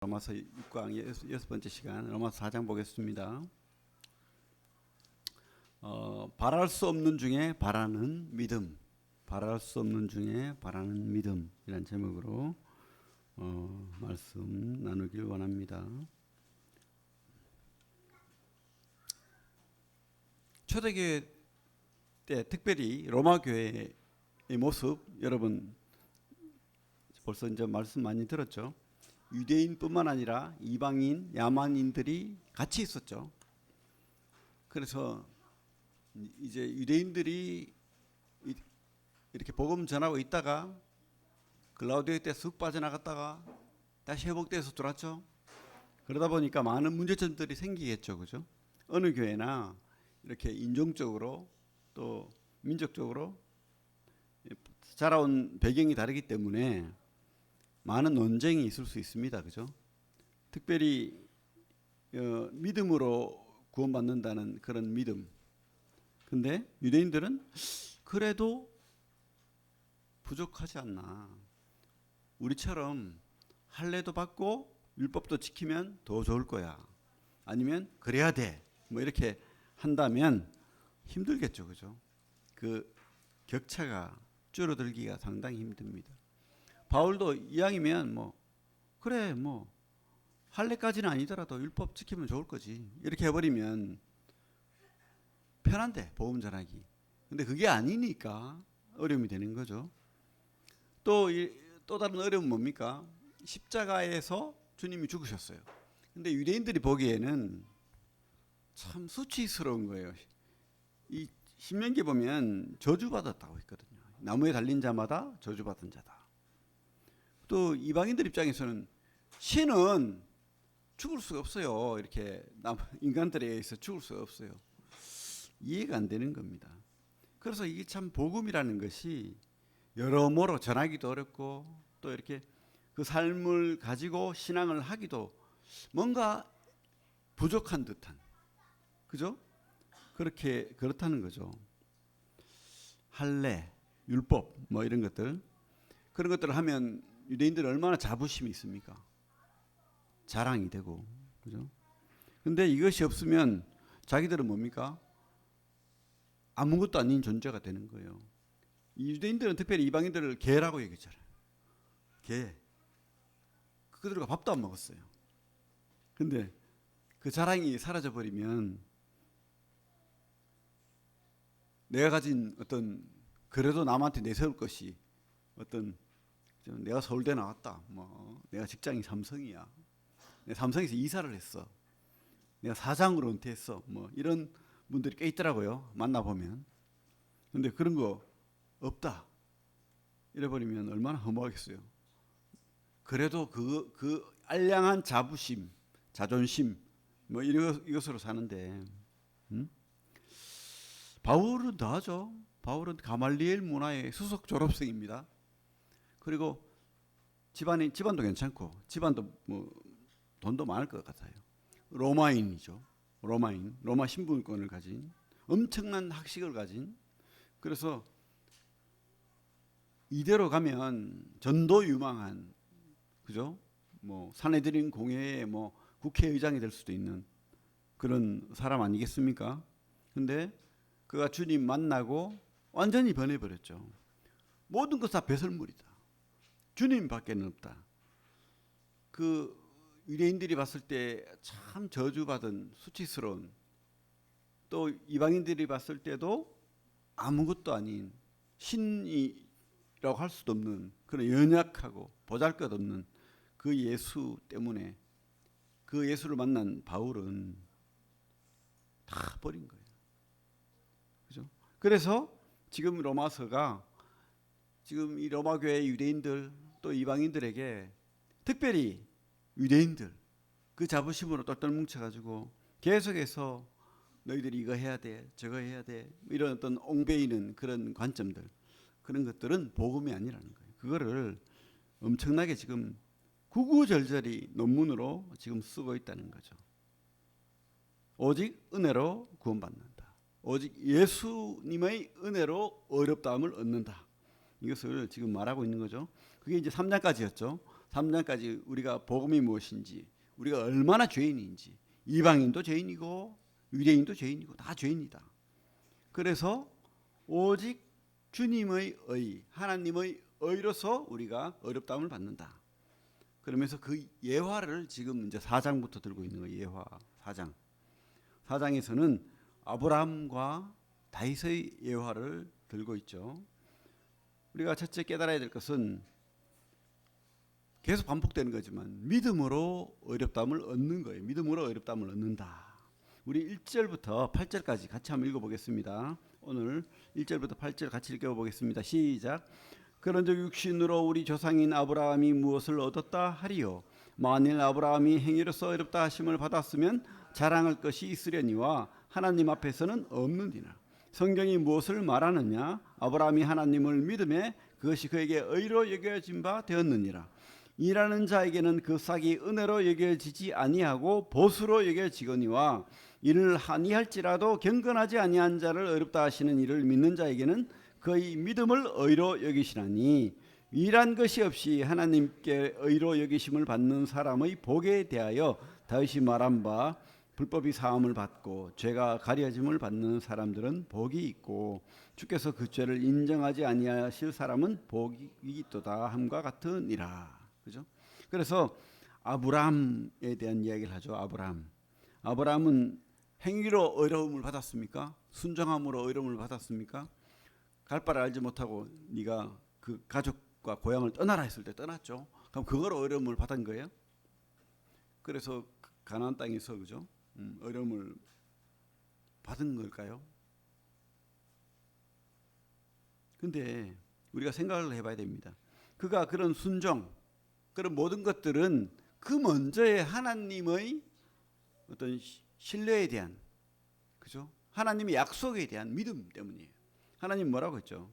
로마서 6강 여섯 번째 시간 로마서 4장 보겠습니다. 바랄 수 없는 중에 바라는 믿음, 바랄 수 없는 중에 바라는 믿음이란 제목으로 말씀 나누길 원합니다. 초대교회 때 특별히 로마 교회의 모습 여러분 벌써 이제 말씀 많이 들었죠. 유대인뿐만 아니라 이방인, 야만인들이 같이 있었죠. 그래서 이제 유대인들이 이렇게 복음 전하고 있다가 글라우디오 때 쑥 빠져나갔다가 다시 회복돼서 들어왔죠. 그러다 보니까 많은 문제점들이 생기겠죠, 그죠? 어느 교회나 이렇게 인종적으로 또 민족적으로 자라온 배경이 다르기 때문에 많은 논쟁이 있을 수 있습니다, 그죠? 특별히 믿음으로 구원받는다는 그런 믿음. 근데 유대인들은 그래도 부족하지 않나. 우리처럼 할례도 받고 율법도 지키면 더 좋을 거야. 아니면 그래야 돼. 뭐 이렇게 한다면 힘들겠죠, 그죠? 그 격차가 줄어들기가 상당히 힘듭니다. 바울도 이왕이면 그래 할례까지는 아니더라도 율법 지키면 좋을 거지. 이렇게 해버리면 편한데 복음 전하기. 근데 그게 아니니까 어려움이 되는 거죠. 또 다른 어려움은 뭡니까? 십자가에서 주님이 죽으셨어요. 근데 유대인들이 보기에는 참 수치스러운 거예요. 이 신명기 보면 저주받았다고 했거든요. 나무에 달린 자마다 저주받은 자다. 또 이방인들 입장에서는 신은 죽을 수가 없어요. 이렇게 인간들에 의해서 죽을 수가 없어요. 이해가 안 되는 겁니다. 그래서 이게 참 복음이라는 것이 여러모로 전하기도 어렵고 또 이렇게 그 삶을 가지고 신앙을 하기도 뭔가 부족한 듯한, 그죠? 그렇다는 거죠. 할례, 율법 이런 것들, 그런 것들을 하면 유대인들은 얼마나 자부심이 있습니까? 자랑이 되고, 그죠? 근데 이것이 없으면 자기들은 뭡니까? 아무것도 아닌 존재가 되는 거예요. 유대인들은 특별히 이방인들을 개라고 얘기했잖아요. 개. 그들과 밥도 안 먹었어요. 근데 그 자랑이 사라져버리면 내가 가진 어떤 그래도 남한테 내세울 것이 어떤 내가 서울대 나왔다. 내가 직장이 삼성이야. 내가 삼성에서 이사를 했어. 내가 사장으로 은퇴했어. 이런 분들이 꽤 있더라고요. 만나보면. 근데 그런 거 없다. 이래버리면 얼마나 허무하겠어요. 그래도 그 알량한 자부심, 자존심, 이것으로 사는데, 바울은 더하죠. 바울은 가말리엘 문화의 수석 졸업생입니다. 그리고 집안도 괜찮고, 집안도 돈도 많을 것 같아요. 로마인이죠. 로마 신분권을 가진, 엄청난 학식을 가진, 그래서 이대로 가면 전도 유망한, 그죠? 사내들인 공회의 국회의장이 될 수도 있는 그런 사람 아니겠습니까? 근데 그가 주님 만나고 완전히 변해버렸죠. 모든 것 다 배설물이다. 주님밖에는 없다. 그 유대인들이 봤을 때 참 저주받은 수치스러운, 또 이방인들이 봤을 때도 아무것도 아닌 신이라고 할 수도 없는 그런 연약하고 보잘것없는 그 예수 때문에 그 예수를 만난 바울은 다 버린 거예요. 그죠? 그래서 지금 로마서가 지금 이 로마 교회 유대인들 또 이방인들에게 특별히 유대인들 그 자부심으로 똘똘 뭉쳐가지고 계속해서 너희들이 이거 해야 돼, 저거 해야 돼, 이런 어떤 옹배이는 그런 관점들, 그런 것들은 복음이 아니라는 거예요. 그거를 엄청나게 지금 구구절절히 논문으로 지금 쓰고 있다는 거죠. 오직 은혜로 구원받는다. 오직 예수님의 은혜로 어렵다함을 얻는다. 이것을 지금 말하고 있는 거죠. 그게 이제 3장까지였죠. 3장까지 우리가 복음이 무엇인지, 우리가 얼마나 죄인인지, 이방인도 죄인이고 유대인도 죄인이고 다 죄인이다. 그래서 오직 주님의 의, 하나님의 의로서 우리가 어렵다함을 받는다. 그러면서 그 예화를 지금 이제 4장부터 들고 있는 거예요. 예화 4장. 4장에서는 아브라함과 다윗의 예화를 들고 있죠. 우리가 첫째 깨달아야 될 것은 계속 반복되는 거지만 믿음으로 어렵다함을 얻는 거예요. 믿음으로 어렵다함을 얻는다. 우리 1절부터 8절까지 같이 한번 읽어보겠습니다. 오늘 1절부터 8절 같이 읽어보겠습니다. 시작. 그런즉 육신으로 우리 조상인 아브라함이 무엇을 얻었다 하리요. 만일 아브라함이 행위로서 어렵다 하심을 받았으면 자랑할 것이 있으려니와 하나님 앞에서는 없느니라. 성경이 무엇을 말하느냐? 아브라함이 하나님을 믿음에 그것이 그에게 의로 여겨진 바 되었느니라. 일하는 자에게는 그 싹이 은혜로 여겨지지 아니하고 보수로 여겨지거니와 이를 아니할지라도 경건하지 아니한 자를 어렵다 하시는 이를 믿는 자에게는 그의 믿음을 의로 여기시나니 일한 것이 없이 하나님께 의로 여기심을 받는 사람의 복에 대하여 다윗이 말한 바 불법이 사함을 받고 죄가 가려짐을 받는 사람들은 복이 있고 주께서 그 죄를 인정하지 아니하실 사람은 복이 있도다 함과 같으니라. 그죠? 그래서 아브라함에 대한 이야기를 하죠. 아브라함은 행위로 어려움을 받았습니까? 순종함으로 어려움을 받았습니까? 갈 바를 알지 못하고 네가 그 가족과 고향을 떠나라 했을 때 떠났죠. 그럼 그걸 어려움을 받은 거예요. 그래서 가나안 땅에서 그죠? 어려움을 받은 걸까요? 근데 우리가 생각을 해봐야 됩니다. 그가 그런 순종, 그런 모든 것들은 그 먼저의 하나님의 어떤 신뢰에 대한, 그죠? 하나님의 약속에 대한 믿음 때문이에요. 하나님 뭐라고 했죠?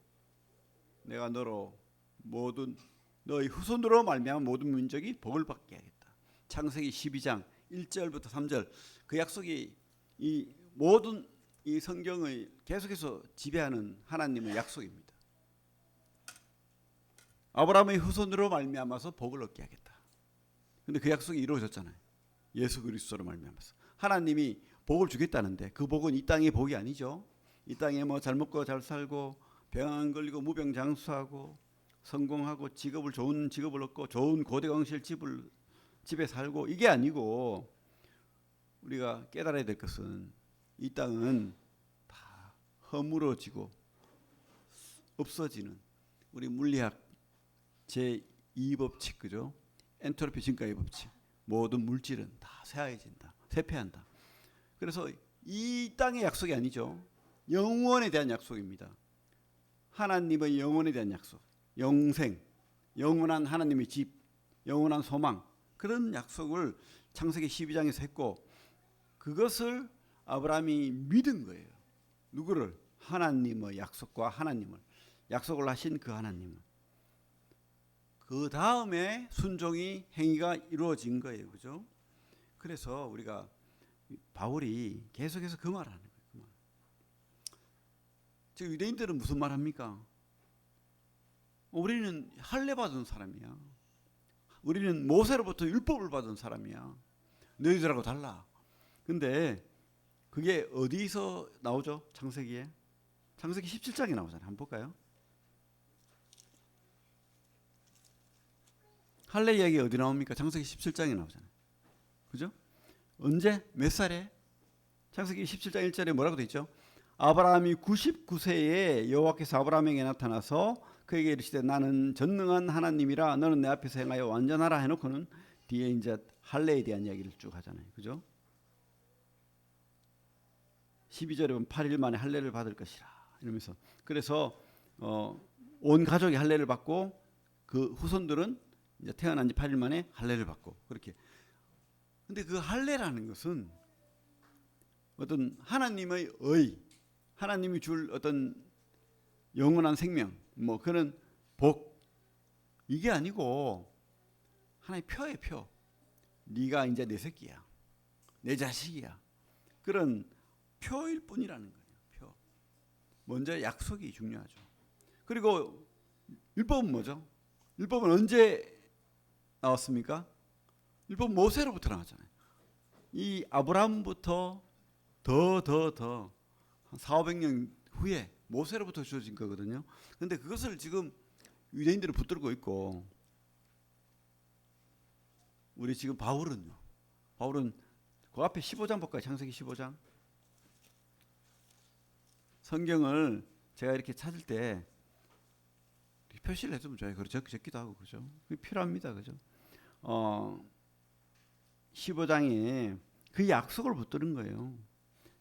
내가 너로 모든 너의 후손으로 말미암아 모든 민족이 복을 받게 하겠다. 창세기 12장 1절부터 3절 그 약속이 이 모든 이 성경을 계속해서 지배하는 하나님의 약속입니다. 아브라함의 후손으로 말미암아서 복을 얻게 하겠다. 근데 그 약속이 이루어졌잖아요. 예수 그리스도로 말미암아서 하나님이 복을 주겠다는데 그 복은 이 땅의 복이 아니죠. 이 땅에 뭐 잘 먹고 잘 살고 병 안 걸리고 무병장수하고 성공하고 좋은 직업을 얻고 좋은 고대광실 집에 살고 이게 아니고 우리가 깨달아야 될 것은 이 땅은 다 허물어지고 없어지는 우리 물리학 제2법칙 그죠? 엔트로피 증가의 법칙. 모든 물질은 다 쇠하해진다. 쇠폐한다. 그래서 이 땅의 약속이 아니죠. 영원에 대한 약속입니다. 하나님의 영원에 대한 약속. 영생, 영원한 하나님의 집, 영원한 소망. 그런 약속을 창세기 12장에서 했고 그것을 아브라함이 믿은 거예요. 누구를? 하나님의 약속과 하나님을. 약속을 하신 그 하나님을. 그 다음에 순종이 행위가 이루어진 거예요. 그죠? 그래서 우리가 바울이 계속해서 그 말을 하는 거예요. 그 말. 지금 유대인들은 무슨 말 합니까? 우리는 할례 받은 사람이야. 우리는 모세로부터 율법을 받은 사람이야. 너희들하고 달라. 근데 그게 어디서 나오죠? 창세기에? 창세기 17장에 나오잖아요. 한번 볼까요? 할례 이야기 어디 나옵니까? 창세기 17장에 나오잖아요. 그죠? 언제? 몇 살에? 창세기 17장 1절에 뭐라고 돼 있죠? 아브라함이 99세에 여호와께서 아브라함에게 나타나서 그에게 이르시되 나는 전능한 하나님이라 너는 내 앞에서 행하여 완전하라 해놓고는 뒤에 이제 할례에 대한 이야기를 쭉 하잖아요. 그죠? 12절에 보면 8일 만에 할례를 받을 것이라 이러면서 그래서 온 가족이 할례를 받고 그 후손들은 이제 태어난 지 8일 만에 할례를 받고 그렇게. 근데 그 할례라는 것은 어떤 하나님의 의, 하나님이 줄 어떤 영원한 생명, 뭐 그런 복 이게 아니고 하나의 표예요, 표. 네가 이제 내 새끼야, 내 자식이야. 그런 표일 뿐이라는 거예요. 표. 먼저 약속이 중요하죠. 그리고 율법은 뭐죠? 율법은 언제 나왔습니까? 율법 모세로부터 나왔잖아요. 이 아브라함부터 더 한 400년 후에 모세로부터 주어진 거거든요. 근데 그것을 지금 유대인들은 붙들고 있고, 우리 지금 바울은 그 앞에 15장 볼까요? 창세기 15장. 성경을 제가 이렇게 찾을 때 표시를 해주면 좋아요. 그렇죠? 적기도 하고 그렇죠. 필요합니다. 그죠? 15장에 그 약속을 붙드는 거예요.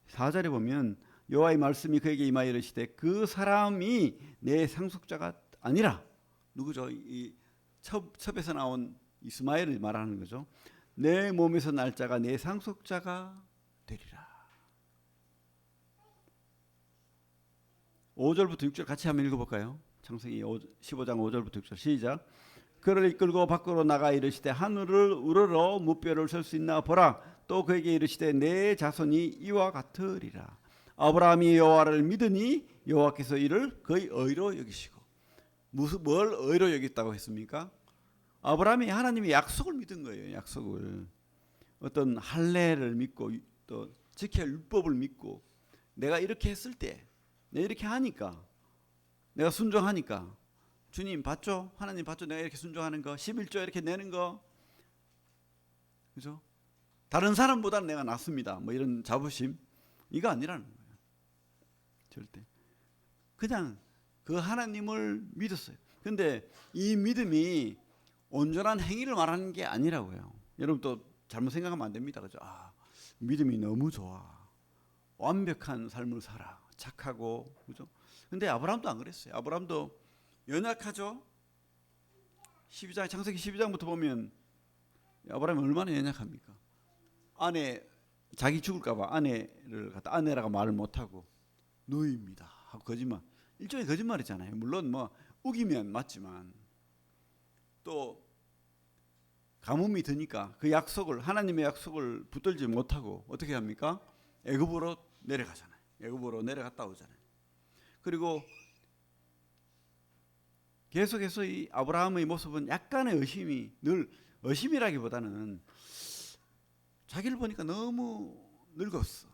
4절에 보면 여호와의 말씀이 그에게 임하여 이르시되 그 사람이 내 상속자가 아니라, 누구죠? 이 첩에서 나온 이스마엘을 말하는 거죠. 내 몸에서 날 자가 내 상속자가 되리라. 5절부터 6절 같이 한번 읽어볼까요? 창세기 15장 5절부터 6절 시작. 그를 이끌고 밖으로 나가 이르시되 하늘을 우러러 무뼈를 설 수 있나 보라. 또 그에게 이르시되 내 자손이 이와 같으리라. 아브라함이 여호와를 믿으니 여호와께서 이를 그의 의로 여기시고. 뭘 의로 여겼다고 했습니까? 아브라함이 하나님의 약속을 믿은 거예요. 약속을. 어떤 할례를 믿고 또 지켜야 할 율법을 믿고, 내가 이렇게 했을 때, 내가 이렇게 하니까, 내가 순종하니까 주님 봤죠? 하나님 봤죠? 내가 이렇게 순종하는 거, 11조 이렇게 내는 거, 그죠? 다른 사람보다는 내가 낫습니다. 뭐 이런 자부심, 이거 아니라는 거예요. 절대. 그냥 그 하나님을 믿었어요. 근데 이 믿음이 온전한 행위를 말하는 게 아니라고요. 여러분 또 잘못 생각하면 안 됩니다. 그죠? 믿음이 너무 좋아. 완벽한 삶을 살아. 착하고, 그죠? 근데 아브라함도 안 그랬어요. 아브라함도 연약하죠. 12장, 창세기 12장부터 보면 아브라함이 얼마나 연약합니까? 자기 죽을까봐 아내를 갖다 아내라고 말을 못하고 누이입니다 하고 거짓말. 일종의 거짓말이잖아요. 물론 뭐 우기면 맞지만, 또 가뭄이 드니까 그 약속을, 하나님의 약속을 붙들지 못하고 어떻게 합니까? 애굽으로 내려가잖아요. 애굽으로 내려갔다 오잖아요. 그리고 계속해서 이 아브라함의 모습은 약간의 의심이, 늘 의심이라기보다는 자기를 보니까 너무 늙었어.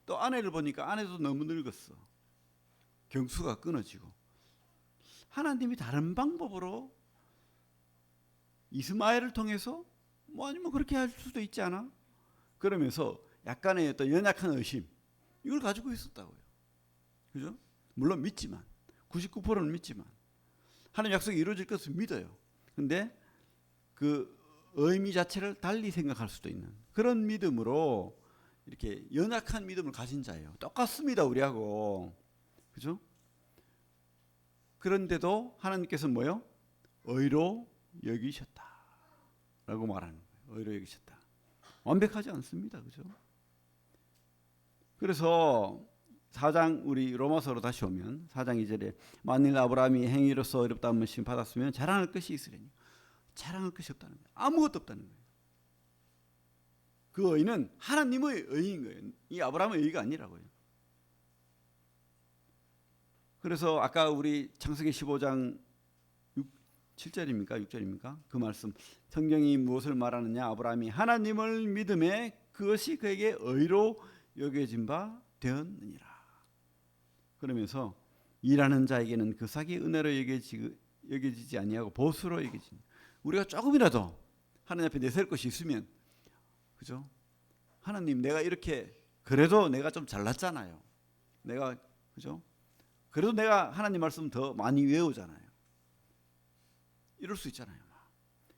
또 아내를 보니까 아내도 너무 늙었어. 경수가 끊어지고, 하나님이 다른 방법으로 이스마엘을 통해서 뭐 아니면 그렇게 할 수도 있지 않아? 그러면서 약간의 어떤 연약한 의심, 이걸 가지고 있었다고요. 그죠? 물론 믿지만, 99%는 믿지만, 하나님 약속이 이루어질 것을 믿어요. 근데 그 의미 자체를 달리 생각할 수도 있는 그런 믿음으로, 이렇게 연약한 믿음을 가진 자예요. 똑같습니다, 우리하고. 그죠? 그런데도 하나님께서 뭐요? 의로 여기셨다 라고 말하는 거예요. 의로 여기셨다. 완벽하지 않습니다. 그죠? 그래서 4장, 우리 로마서로 다시 오면 4장 2절에 만일 아브라함이 행위로서 어렵다는 심 받았으면 자랑할 것이 있으려니, 자랑할 것이 없다는 거예요. 아무것도 없다는 거예요. 그 의는 하나님의 의인 거예요. 이 아브라함의 의가 아니라고요. 그래서 아까 우리 창세기 15장 7절입니까? 6절입니까? 그 말씀, 성경이 무엇을 말하느냐? 아브라함이 하나님을 믿음에 그것이 그에게 의로 여겨진 바 되었느니라. 그러면서 일하는 자에게는 그 삭이 은혜로 여겨지지 아니하고 보수로 여겨진. 우리가 조금이라도 하나님 앞에 내세울 것이 있으면, 그죠? 하나님, 내가 이렇게, 그래도 내가 좀 잘났잖아요. 내가, 그죠? 그래도 내가 하나님 말씀 더 많이 외우잖아요. 이럴 수 있잖아요.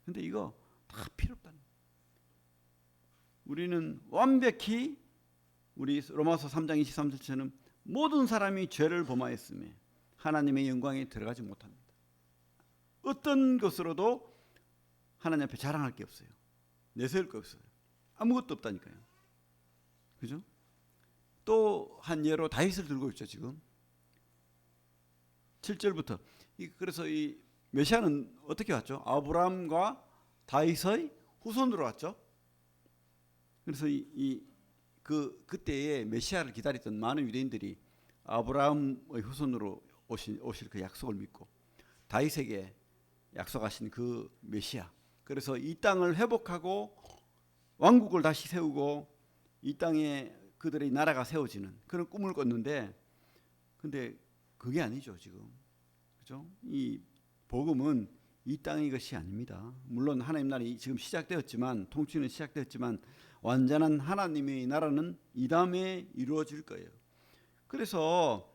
근데 이거 다 필요 없다는 거예요. 우리는 완벽히, 우리 로마서 3장 23절처럼 모든 사람이 죄를 범하였으며 하나님의 영광에 들어가지 못합니다. 어떤 것으로도 하나님 앞에 자랑할 게 없어요. 내세울 게 없어요. 아무것도 없다니까요. 그죠? 또 한 예로 다윗을 들고 있죠. 지금 7절부터. 그래서 이 메시아는 어떻게 왔죠? 아브라함과 다윗의 후손으로 왔죠. 그래서 그때의 메시아를 기다렸던 많은 유대인들이 아브라함의 후손으로 오실 그 약속을 믿고, 다윗에게 약속하신 그 메시아, 그래서 이 땅을 회복하고 왕국을 다시 세우고 이 땅에 그들의 나라가 세워지는 그런 꿈을 꿨는데, 근데 그게 아니죠 지금. 그죠? 이 복음은 이 땅의 것이 아닙니다. 물론 하나님 나라가 지금 시작되었지만, 통치는 시작되었지만 완전한 하나님의 나라는 이 다음에 이루어질 거예요. 그래서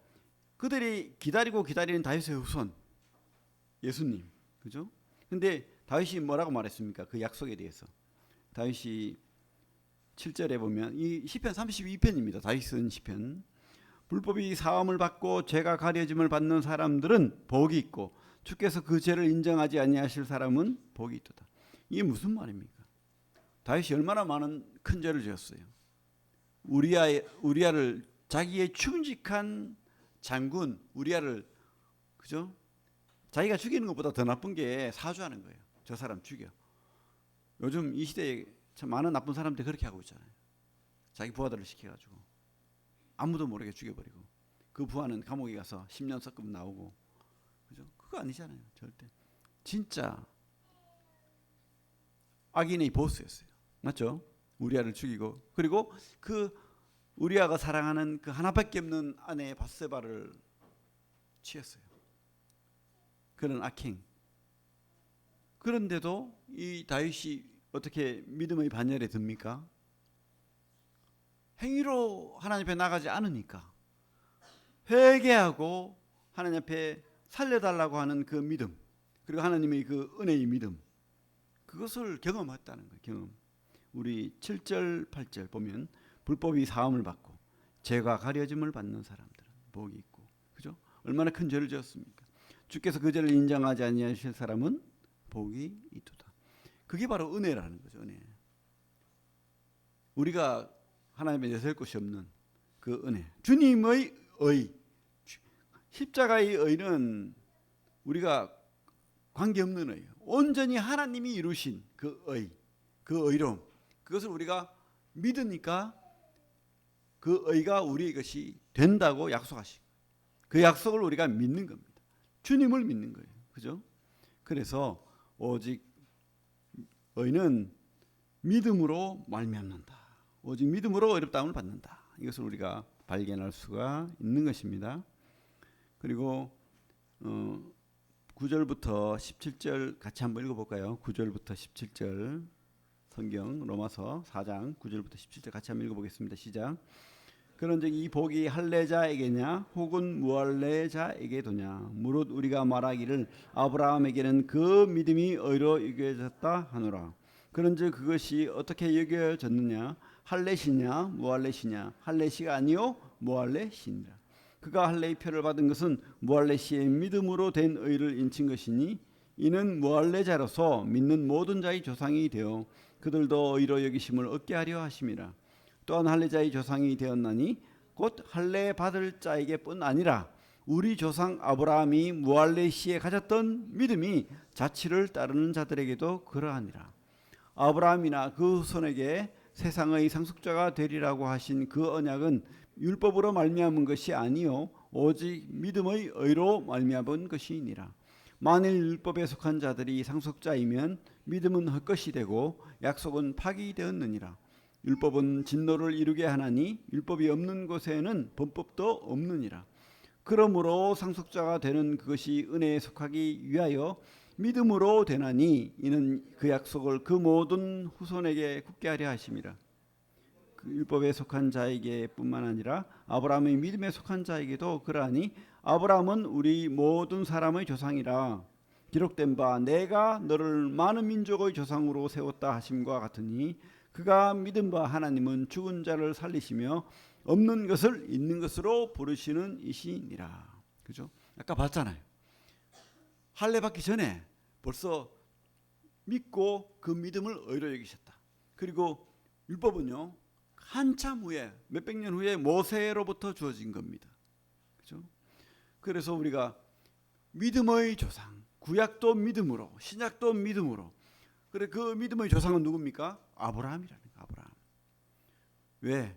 그들이 기다리고 기다리는 다윗의 후손 예수님, 그죠? 근데 다윗이 뭐라고 말했습니까? 그 약속에 대해서 다윗이 7절에 보면, 이 시편 32편입니다. 다윗 쓴 시편. 불법이 사함을 받고 죄가 가려짐을 받는 사람들은 복이 있고 주께서 그 죄를 인정하지 아니하실 사람은 복이 있도다. 이게 무슨 말입니까? 다윗이 얼마나 많은 큰 죄를 지었어요. 우리아를, 자기의 충직한 장군 우리아를, 그죠? 자기가 죽이는 것보다 더 나쁜 게 사주하는 거예요. 저 사람 죽여. 요즘 이 시대에 참 많은 나쁜 사람들이 그렇게 하고 있잖아요. 자기 부하들을 시켜가지고 아무도 모르게 죽여버리고, 그 부하는 감옥에 가서 10년 썩금 나오고, 그죠? 그거 아니잖아요. 절대. 진짜 악인의 보스였어요. 맞죠? 우리아를 죽이고, 그리고 그 우리아가 사랑하는 그 하나밖에 없는 아내 바세바를 취했어요. 그런 악행. 그런데도 이 다윗이 어떻게 믿음의 반열에 듭니까? 행위로 하나님 앞에 나가지 않으니까 회개하고 하나님 앞에 살려달라고 하는 그 믿음, 그리고 하나님의 그 은혜의 믿음, 그것을 경험했다는 거예요. 경험. 우리 7절 8절 보면 불법이 사함을 받고 죄가 가려짐을 받는 사람들은 복이 있고, 그죠? 얼마나 큰 죄를 지었습니까? 주께서 그 죄를 인정하지 아니하실 사람은 복이 있도다. 그게 바로 은혜라는 거죠. 은혜. 우리가 하나님의 내세울 곳이 없는 그 은혜, 주님의 의, 십자가의 의는 우리가 관계없는 의예요. 온전히 하나님이 이루신 그 의, 그 의로움, 그것을 우리가 믿으니까 그 의가 우리의 것이 된다고 약속하시고, 그 약속을 우리가 믿는 겁니다. 주님을 믿는 거예요. 그죠? 그래서 오직 의는 믿음으로 말미암는다. 오직 믿음으로 의롭다함을 받는다. 이것을 우리가 발견할 수가 있는 것입니다. 그리고 9절부터 17절 같이 한번 읽어볼까요? 9절부터 17절 성경 로마서 4장 9절부터 17절 같이 한번 읽어보겠습니다. 시작. 그런즉 이 복이 할례자에게냐 혹은 무할례자에게도냐? 무릇 우리가 말하기를 아브라함에게는 그 믿음이 의로 여겨졌다 하노라. 그런즉 그것이 어떻게 여겨졌느냐? 할례시냐 무할례시냐? 할례시가 아니요 무할례시니라. 그가 할례의 표를 받은 것은 무할례시의 믿음으로 된 의를 인친 것이니, 이는 무할례자로서 믿는 모든 자의 조상이 되어 그들도 의로 여기심을 얻게 하려 하심이라. 또한 할례자의 조상이 되었나니 곧 할례 받을 자에게뿐 아니라 우리 조상 아브라함이 무할례시에 가졌던 믿음이 자치를 따르는 자들에게도 그러하니라. 아브라함이나 그 후손에게 세상의 상속자가 되리라고 하신 그 언약은 율법으로 말미암은 것이 아니요 오직 믿음의 의로 말미암은 것이니라. 만일 율법에 속한 자들이 상속자이면 믿음은 헛것이 되고 약속은 파기되었느니라. 율법은 진노를 이루게 하나니 율법이 없는 곳에는 범법도 없느니라. 그러므로 상속자가 되는 그것이 은혜에 속하기 위하여 믿음으로 되나니, 이는 그 약속을 그 모든 후손에게 굳게 하려 하심이라. 그 율법에 속한 자에게 뿐만 아니라 아브라함의 믿음에 속한 자에게도 그러하니, 아브라함은 우리 모든 사람의 조상이라 기록된 바 내가 너를 많은 민족의 조상으로 세웠다 하심과 같으니, 그가 믿은 바 하나님은 죽은 자를 살리시며 없는 것을 있는 것으로 부르시는 이시니라. 그죠? 아까 봤잖아요. 할례 받기 전에 벌써 믿고 그 믿음을 의로 여기셨다. 그리고 율법은요, 한참 후에, 몇백 년 후에 모세로부터 주어진 겁니다. 그죠? 그래서 우리가 믿음의 조상, 구약도 믿음으로, 신약도 믿음으로. 그래, 그 믿음의 조상은 누굽니까? 아브라함이라는 거예요. 아브라함. 왜?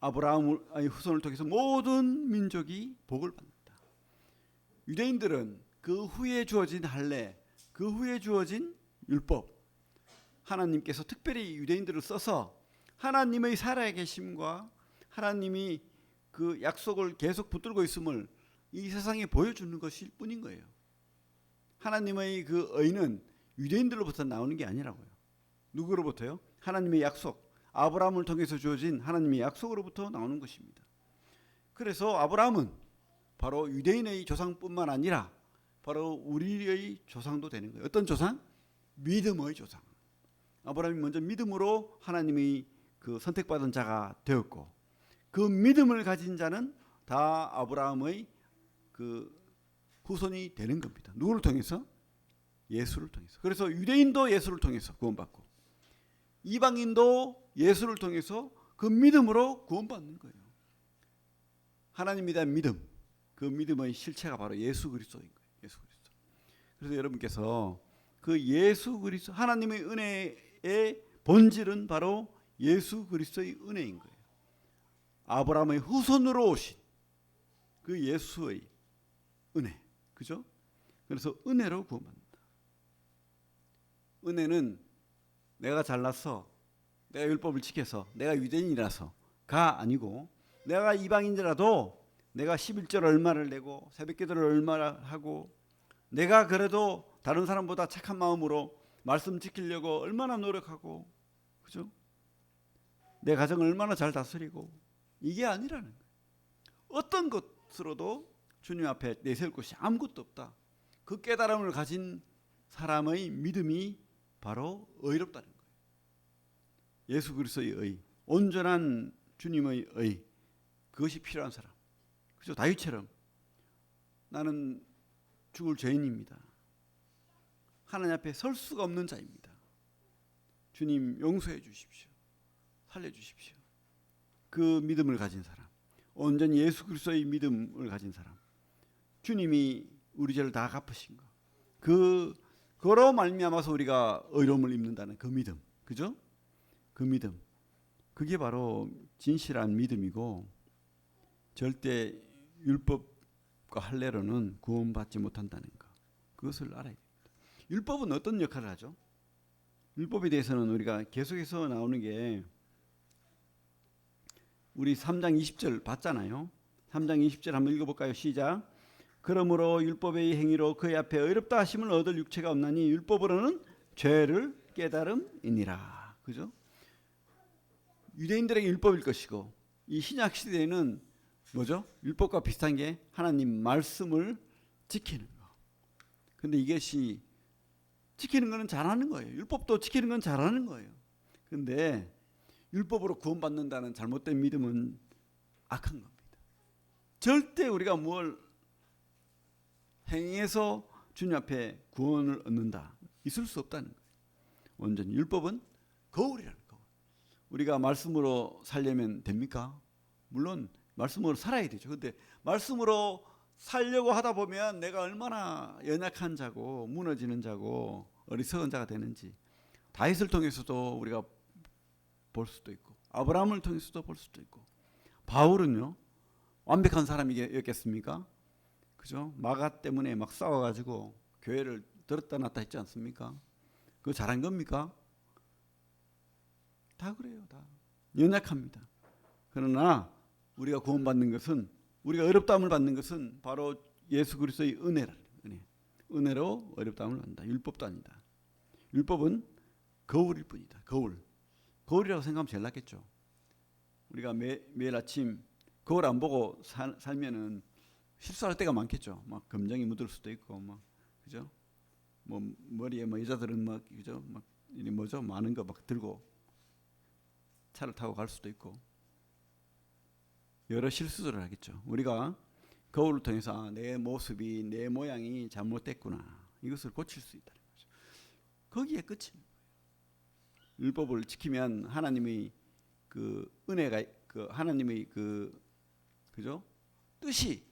아브라함의 후손을 통해서 모든 민족이 복을 받는다. 유대인들은 그 후에 주어진 할례, 그 후에 주어진 율법, 하나님께서 특별히 유대인들을 써서 하나님의 살아계심과 하나님이 그 약속을 계속 붙들고 있음을 이 세상에 보여주는 것일 뿐인 거예요. 하나님의 그 의는 유대인들로부터 나오는 게 아니라고요. 누구로부터요? 하나님의 약속, 아브라함을 통해서 주어진 하나님의 약속으로부터 나오는 것입니다. 그래서 아브라함은 바로 유대인의 조상뿐만 아니라 바로 우리의 조상도 되는 거예요. 어떤 조상? 믿음의 조상. 아브라함이 먼저 믿음으로 하나님의 그 선택받은 자가 되었고, 그 믿음을 가진 자는 다 아브라함의 그 후손이 되는 겁니다. 누구를 통해서? 예수를 통해서. 그래서 유대인도 예수를 통해서 구원받고, 이방인도 예수를 통해서 그 믿음으로 구원받는 거예요. 하나님에 대한 믿음, 그 믿음의 실체가 바로 예수 그리스도인 거예요. 예수 그리스도. 그래서 여러분께서 그 예수 그리스도, 하나님의 은혜의 본질은 바로 예수 그리스도의 은혜인 거예요. 아브라함의 후손으로 오신 그 예수의 은혜, 그죠? 그래서 은혜로 구원받는다. 은혜는 내가 잘나서, 내가 율법을 지켜서, 내가 유대인이라서가 아니고, 내가 이방인이라도 내가 11절 얼마를 내고 새벽기도를 얼마나 하고, 내가 그래도 다른 사람보다 착한 마음으로 말씀 지키려고 얼마나 노력하고, 그죠? 내 가정을 얼마나 잘 다스리고, 이게 아니라는 거예요. 어떤 것으로도 주님 앞에 내세울 것이 아무것도 없다. 그 깨달음을 가진 사람의 믿음이 바로 의롭다는 거예요. 예수 그리스도의 의, 온전한 주님의 의, 그것이 필요한 사람. 그죠? 다윗처럼 나는 죽을 죄인입니다. 하나님 앞에 설 수가 없는 자입니다. 주님 용서해 주십시오. 살려주십시오. 그 믿음을 가진 사람, 온전히 예수 그리스도의 믿음을 가진 사람, 주님이 우리 죄를 다 갚으신 거, 그거로 말미암아서 우리가 의로움을 입는다는 그 믿음, 그죠? 그 믿음, 그게 바로 진실한 믿음이고, 절대 율법과 할례로는 구원받지 못한다는 거, 그것을 알아야 됩니다. 율법은 어떤 역할을 하죠? 율법에 대해서는 우리가 계속해서 나오는 게, 우리 3장 20절 봤잖아요. 3장 20절 한번 읽어볼까요? 시작. 그러므로 율법의 행위로 그의 앞에 의롭다 하심을 얻을 육체가 없나니 율법으로는 죄를 깨달음이니라. 그죠? 유대인들에게 율법일 것이고, 이 신약 시대에는 뭐죠? 율법과 비슷한 게 하나님 말씀을 지키는 거. 근데 이것이 지키는 거는 잘하는 거예요. 율법도 지키는 건 잘하는 거예요. 근데 율법으로 구원받는다는 잘못된 믿음은 악한 겁니다. 절대 우리가 뭘 행해서 주님 앞에 구원을 얻는다, 있을 수 없다는 거예요. 온전히 율법은 거울이라는 거예요. 우리가 말씀으로 살려면 됩니까? 물론 말씀으로 살아야 되죠. 근데 말씀으로 살려고 하다 보면 내가 얼마나 연약한 자고 무너지는 자고 어리석은 자가 되는지 다윗을 통해서도 우리가 볼 수도 있고, 아브라함을 통해서도 볼 수도 있고, 바울은요 완벽한 사람이었겠습니까? 그죠? 마가 때문에 막 싸워가지고 교회를 들었다 놨다 했지 않습니까? 그거 잘한 겁니까? 다 그래요. 다 연약합니다. 그러나 우리가 구원받는 것은, 우리가 의롭다함을 받는 것은 바로 예수 그리스도의 은혜라. 은혜로 의롭다함을 받는다. 율법도 아니다. 율법은 거울일 뿐이다. 거울이라고 생각하면 제일 낫겠죠. 우리가 매일 아침 거울 안 보고 살면은 실수할 때가 많겠죠. 막 검정이 묻을 수도 있고, 막 그죠? 뭐 머리에 뭐 여자들은 막 그죠? 막 이 뭐죠? 많은 거 막 들고 차를 타고 갈 수도 있고, 여러 실수들을 하겠죠. 우리가 거울을 통해서 내 모습이, 내 모양이 잘못됐구나, 이것을 고칠 수 있다는 거죠. 거기에 끝입니다. 율법을 지키면 하나님의 그 은혜가, 그 하나님의 그죠? 뜻이,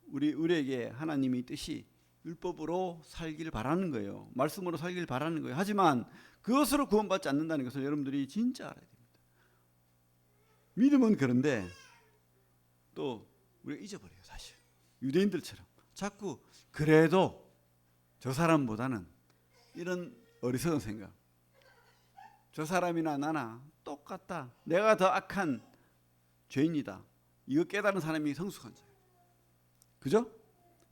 우리에게 하나님의 뜻이 율법으로 살길 바라는 거예요. 말씀으로 살길 바라는 거예요. 하지만 그것으로 구원받지 않는다는 것을 여러분들이 진짜 알아야 됩니다. 믿음은 그런데 또 우리가 잊어버려요. 사실 유대인들처럼 자꾸 그래도 저 사람보다는, 이런 어리석은 생각. 저 사람이나 나나 똑같다. 내가 더 악한 죄인이다. 이거 깨달은 사람이 성숙한 자예요. 그죠?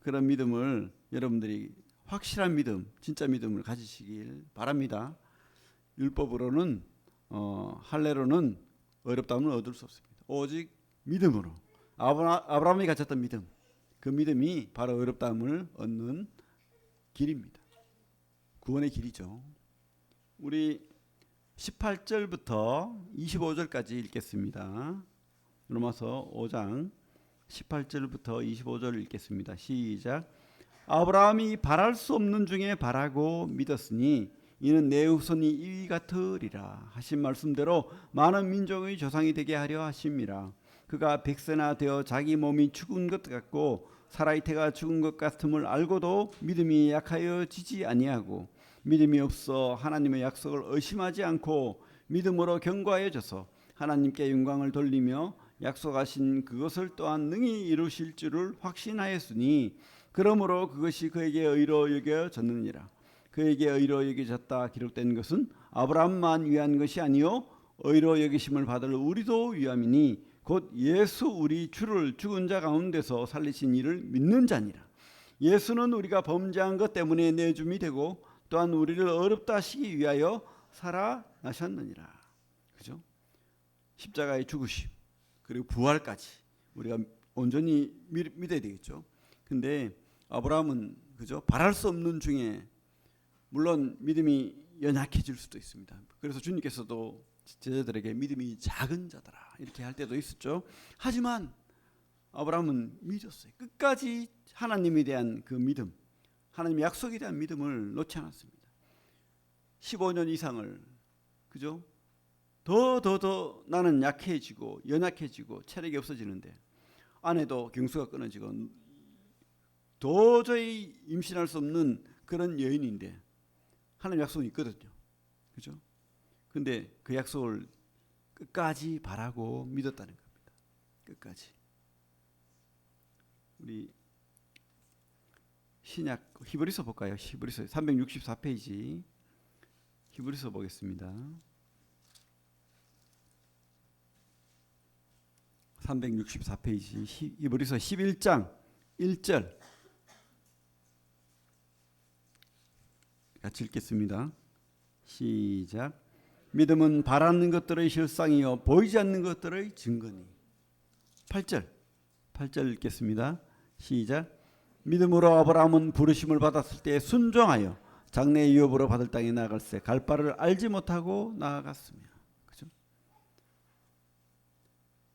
그런 믿음을 여러분들이 확실한 믿음, 진짜 믿음을 가지시길 바랍니다. 율법으로는 할례로는 어렵다면 얻을 수 없습니다. 오직 믿음으로 아브라함이 가졌던 믿음, 그 믿음이 바로 어렵다함을 얻는 길입니다. 구원의 길이죠. 우리 18절부터 25절까지 읽겠습니다. 로마서 5장 18절부터 25절 읽겠습니다. 시작. 아브라함이 바랄 수 없는 중에 바라고 믿었으니 이는 내 후손이 이위 같으리라 하신 말씀대로 많은 민족의 조상이 되게 하려 하심이라. 그가 100세나 되어 자기 몸이 죽은 것 같고 살아있다가 죽은 것 같음을 알고도 믿음이 약하여 지지 아니하고 믿음이 없어 하나님의 약속을 의심하지 않고 믿음으로 견고하여져서 하나님께 영광을 돌리며 약속하신 그것을 또한 능히 이루실 줄을 확신하였으니 그러므로 그것이 그에게 의로 여겨졌느니라. 그에게 의로 여겨졌다 기록된 것은 아브라함만 위한 것이 아니요 의로 여기심을 받을 우리도 위함이니 곧 예수 우리 주를 죽은 자 가운데서 살리신 이를 믿는 자니라. 예수는 우리가 범죄한 것 때문에 내줌이 되고 또한 우리를 어렵다 하시기 위하여 살아나셨느니라. 그죠? 십자가의 죽으심 그리고 부활까지 우리가 온전히 믿어야 되겠죠. 근데 아브라함은 그죠? 바랄 수 없는 중에 물론 믿음이 연약해질 수도 있습니다. 그래서 주님께서도 제자들에게 믿음이 작은 자더라 이렇게 할 때도 있었죠. 하지만 아브라함은 믿었어요. 끝까지 하나님에 대한 그 믿음, 하나님의 약속에 대한 믿음을 놓지 않았습니다. 15년 이상을 그죠? 더 나는 약해지고 연약해지고 체력이 없어지는데 아내도 경수가 끊어지고 도저히 임신할 수 없는 그런 여인인데 하나님 약속이 있거든요. 그죠? 근데 그 약속을 끝까지 바라고 믿었다는 겁니다. 끝까지. 우리 신약 히브리서 볼까요? 히브리서 364페이지 히브리서 보겠습니다. 364페이지 히브리서 11장 1절 같이 읽겠습니다. 시작. 믿음은 바라는 것들의 실상이요 보이지 않는 것들의 증거니. 8절 읽겠습니다. 시작. 믿음으로 아브라함은 부르심을 받았을 때 순종하여 장래 유업으로 받을 땅에 나아갈새 갈 바를 알지 못하고 나아갔으며. 그죠?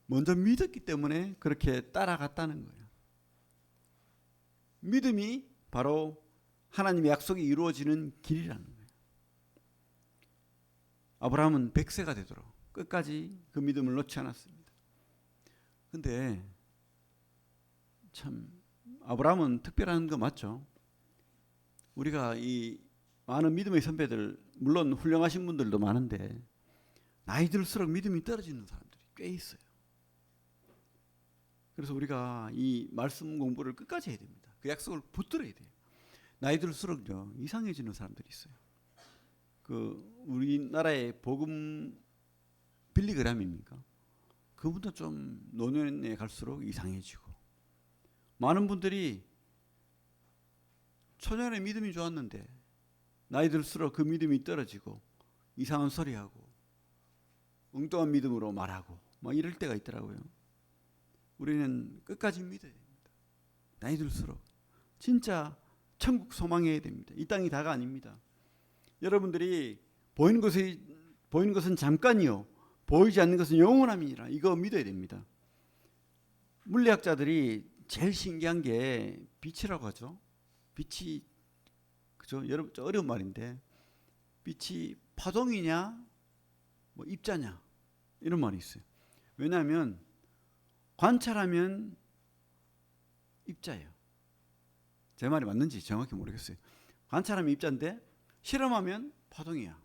먼저 믿었기 때문에 그렇게 따라갔다는 거예요. 믿음이 바로 하나님의 약속이 이루어지는 길이라는 거예요. 아브라함은 100세가 되도록 끝까지 그 믿음을 놓지 않았습니다. 근데 참 아브라함은 특별한 거 맞죠? 우리가 이 많은 믿음의 선배들 물론 훌륭하신 분들도 많은데 나이 들수록 믿음이 떨어지는 사람들이 꽤 있어요. 그래서 우리가 이 말씀 공부를 끝까지 해야 됩니다. 그 약속을 붙들어야 돼요. 나이 들수록요 이상해지는 사람들이 있어요. 그 우리나라의 복음 빌리그램입니까? 그분도 좀 노년에 갈수록 이상해지고 많은 분들이 초년에 믿음이 좋았는데 나이 들수록 그 믿음이 떨어지고 이상한 소리하고 엉뚱한 믿음으로 말하고 막 이럴 때가 있더라고요. 우리는 끝까지 믿어야 됩니다. 나이 들수록 진짜 천국 소망해야 됩니다. 이 땅이 다가 아닙니다. 여러분들이 보이는 것은 잠깐이요 보이지 않는 것은 영원함이니라. 이거 믿어야 됩니다. 물리학자들이 제일 신기한 게 빛이라고 하죠. 빛이 그죠? 여러분 어려운 말인데 빛이 파동이냐 뭐 입자냐 이런 말이 있어요. 왜냐하면 관찰하면 입자예요. 제 말이 맞는지 정확히 모르겠어요. 관찰하면 입자인데 실험하면 파동이야.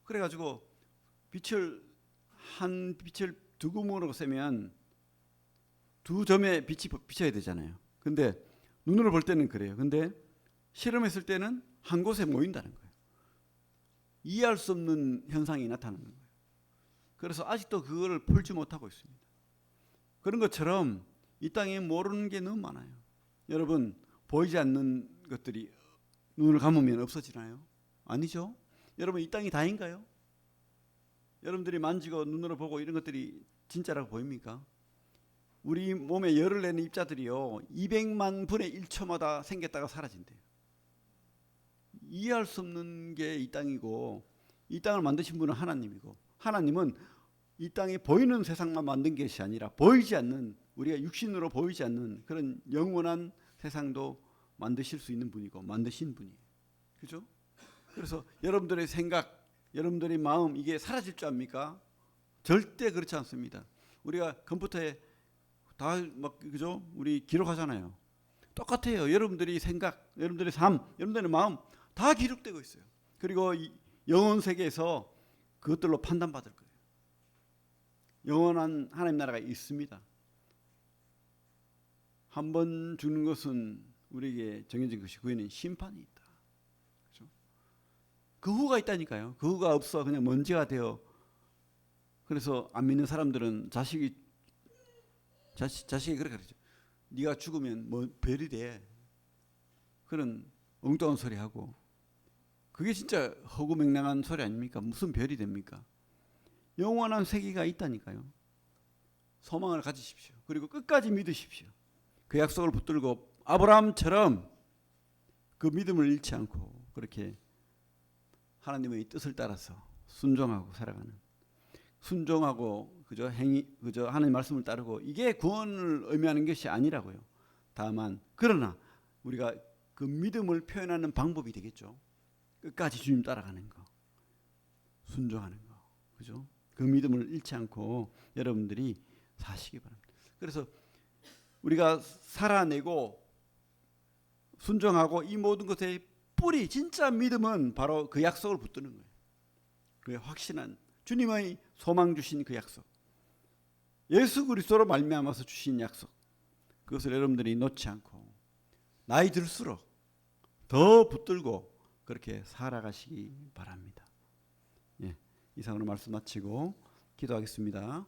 그래가지고 빛을 두 구멍으로 쐬면 두 점의 빛이 비쳐야 되잖아요. 근데 눈으로 볼 때는 그래요. 근데 실험했을 때는 한 곳에 모인다는 거예요. 이해할 수 없는 현상이 나타나는 거예요. 그래서 아직도 그걸 풀지 못하고 있습니다. 그런 것처럼 이 땅에 모르는 게 너무 많아요. 여러분, 보이지 않는 것들이 눈을 감으면 없어지나요? 아니죠. 여러분, 이 땅이 다인가요? 여러분들이 만지고 눈으로 보고 이런 것들이 진짜라고 보입니까? 우리 몸에 열을 내는 입자들이요 200만 분의 1초마다 생겼다가 사라진대요. 이해할 수 없는 게 이 땅이고, 이 땅을 만드신 분은 하나님이고, 하나님은 이 땅에 보이는 세상만 만든 것이 아니라 보이지 않는, 우리가 육신으로 보이지 않는 그런 영원한 세상도 만드실 수 있는 분이고 만드신 분이에요. 그죠? 그래서 여러분들의 생각, 여러분들의 마음, 이게 사라질 줄 압니까? 절대 그렇지 않습니다. 우리가 컴퓨터에 다 막, 그죠? 우리 기록하잖아요. 똑같아요. 여러분들이 생각, 여러분들의 삶, 여러분들의 마음 다 기록되고 있어요. 그리고 이 영원 세계에서 그것들로 판단받을 거예요. 영원한 하나님 나라가 있습니다. 한 번 죽는 것은 우리에게 정해진 것이, 그 후에는 심판이 있다. 그렇죠? 그 후가 있다니까요. 그 후가 없어 그냥 먼지가 되어. 그래서 안 믿는 사람들은 자식이 그렇게 그러죠. 네가 죽으면 뭐 별이 돼. 그런 엉뚱한 소리 하고. 그게 진짜 허구맹랑한 소리 아닙니까? 무슨 별이 됩니까? 영원한 세계가 있다니까요. 소망을 가지십시오. 그리고 끝까지 믿으십시오. 그 약속을 붙들고 아브라함처럼 그 믿음을 잃지 않고 그렇게 하나님의 뜻을 따라서 순종하고 살아가는, 순종하고 그저 하나님 말씀을 따르고, 이게 구원을 의미하는 것이 아니라고요. 다만 그러나 우리가 그 믿음을 표현하는 방법이 되겠죠. 끝까지 주님 따라가는 거, 순종하는 거, 그죠? 그 믿음을 잃지 않고 여러분들이 사시기 바랍니다. 그래서 우리가 살아내고 순종하고 이 모든 것의 뿌리, 진짜 믿음은 바로 그 약속을 붙드는 거예요. 그 확신한 주님의 소망 주신 그 약속, 예수 그리스도로 말미암아서 주신 약속, 그것을 여러분들이 놓지 않고 나이 들수록 더 붙들고 그렇게 살아가시기 바랍니다. 예, 이상으로 말씀 마치고 기도하겠습니다.